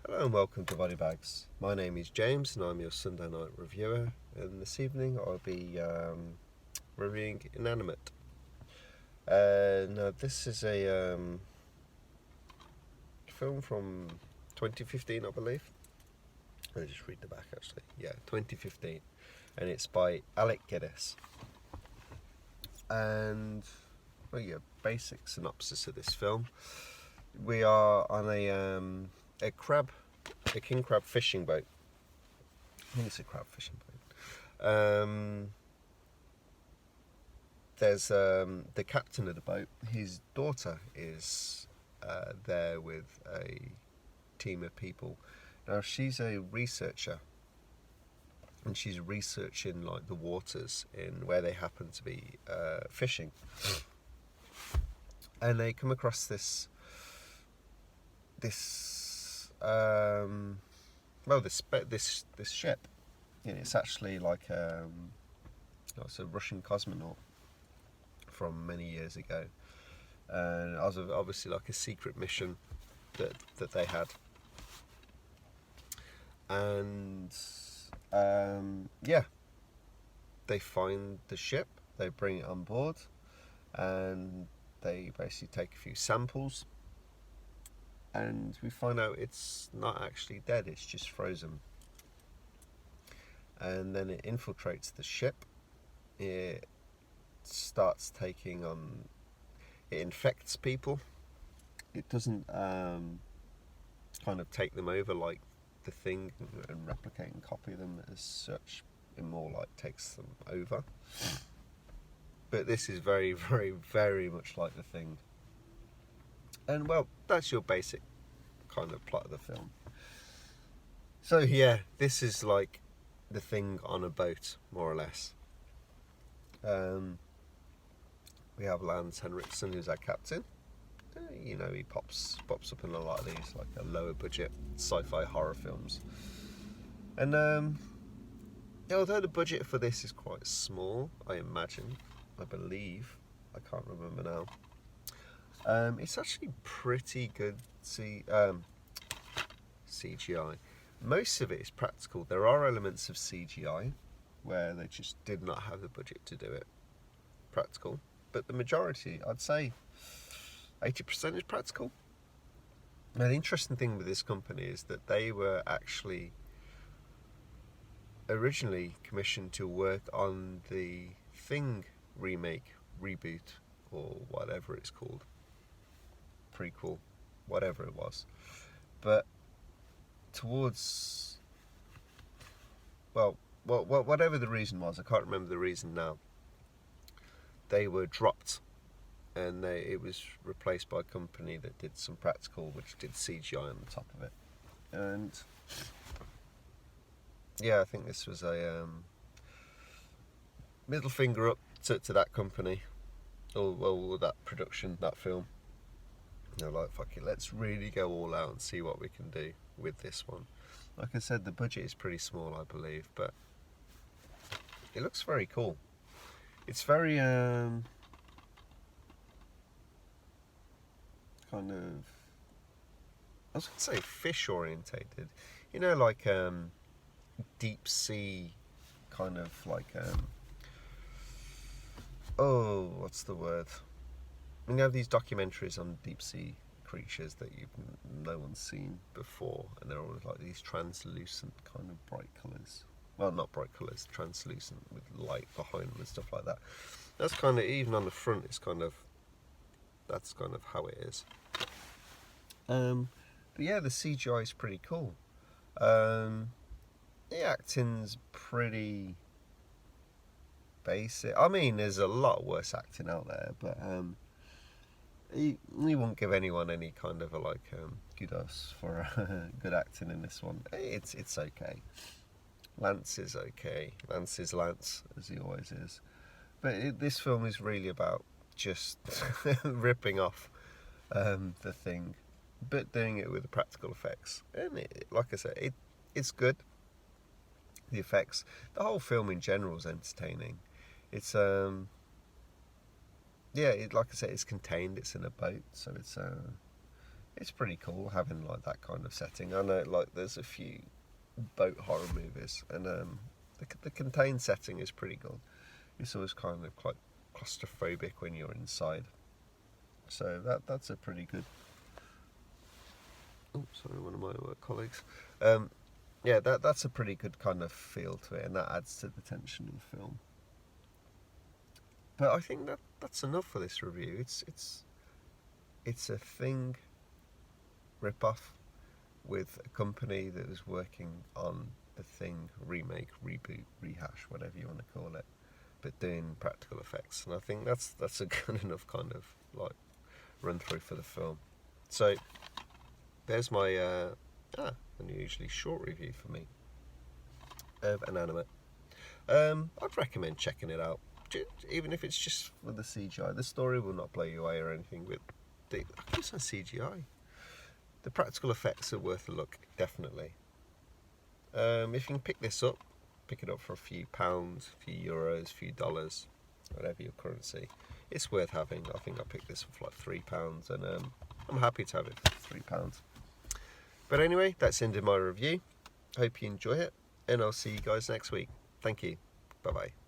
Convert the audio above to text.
Hello and welcome to Body Bags. My name is James and I'm your Sunday night reviewer, and this evening I'll be reviewing Inanimate. Now this is a film from 2015, I believe. Let me just read the back actually. Yeah, 2015, and it's by Alec Guinness. And basic synopsis of this film: we are on a king crab fishing boat. I think it's a crab fishing boat. There's the captain of the boat. His daughter is there with a team of people. Now she's a researcher, and she's researching like the waters in where they happen to be fishing. And they come across this ship. It's actually like it's a Russian cosmonaut from many years ago, and it was obviously like a secret mission that they had. And they find the ship, they bring it on board, and they basically take a few samples, and we find out it's not actually dead, it's just frozen. And then it infiltrates the ship. It starts taking on, it infects people. It doesn't kind of take them over like the Thing and replicate and copy them as such. It more like takes them over. But this is very, very, very much like the Thing. And well, that's your basic kind of plot of the film. So yeah, this is like the Thing on a boat, more or less. We have Lance Henriksen, who's our captain. He pops up in a lot of these like a lower budget sci-fi horror films. And although the budget for this is quite small, I believe, I can't remember now. It's actually pretty good CGI. Most of it is practical. There are elements of CGI where they just did not have the budget to do it practical, but the majority, I'd say 80% is practical. Now, the interesting thing with this company is that they were actually originally commissioned to work on the Thing remake, reboot, or whatever it's called, prequel, whatever it was. But towards, whatever the reason was, I can't remember the reason now, they were dropped, and it was replaced by a company that did some practical, which did CGI on the top of it. And yeah, I think this was a middle finger up to that company, or that production, that film. Like, fuck it, let's really go all out and see what we can do with this one. Like I said, the budget is pretty small, I believe, but it looks very cool. It's very kind of, I was going to say fish orientated, like deep sea kind of like what's the word? You have these documentaries on deep sea creatures that no one's seen before, and they're always like these translucent kind of bright colours. Well, not bright colours, translucent with light behind them and stuff like that. That's kind of, even on the front, that's kind of how it is. But yeah, the CGI is pretty cool. The acting's pretty basic. I mean, there's a lot worse acting out there, but you won't give anyone any kind of a kudos for good acting in this one. It's okay. Lance is okay. Lance is Lance, as he always is. But this film is really about just ripping off the Thing, but doing it with the practical effects. And like I said, it's good. The effects, the whole film in general is entertaining. It's like I said, it's contained. It's in a boat, so it's pretty cool having like that kind of setting. I know like there's a few boat horror movies, and the contained setting is pretty good. It's always kind of quite claustrophobic when you're inside, so that's a pretty good. Oh, sorry, one of my work colleagues. Yeah, that's a pretty good kind of feel to it, and that adds to the tension of the film. But I think that's enough for this review. It's a Thing rip-off with a company that was working on the Thing remake, reboot, rehash, whatever you want to call it, but doing practical effects. And I think that's a good enough kind of like run through for the film. So there's my unusually short review for me of Inanimate. I'd recommend checking it out, even if it's just for the CGI. The story will not blow you away or anything, but I guess on CGI. The practical effects are worth a look, definitely. If you can pick this up, pick it up for a few pounds, a few euros, a few dollars, whatever your currency. It's worth having. I think I picked this up for like £3, and I'm happy to have it for £3. But anyway, that's the end of my review. Hope you enjoy it, and I'll see you guys next week. Thank you. Bye bye.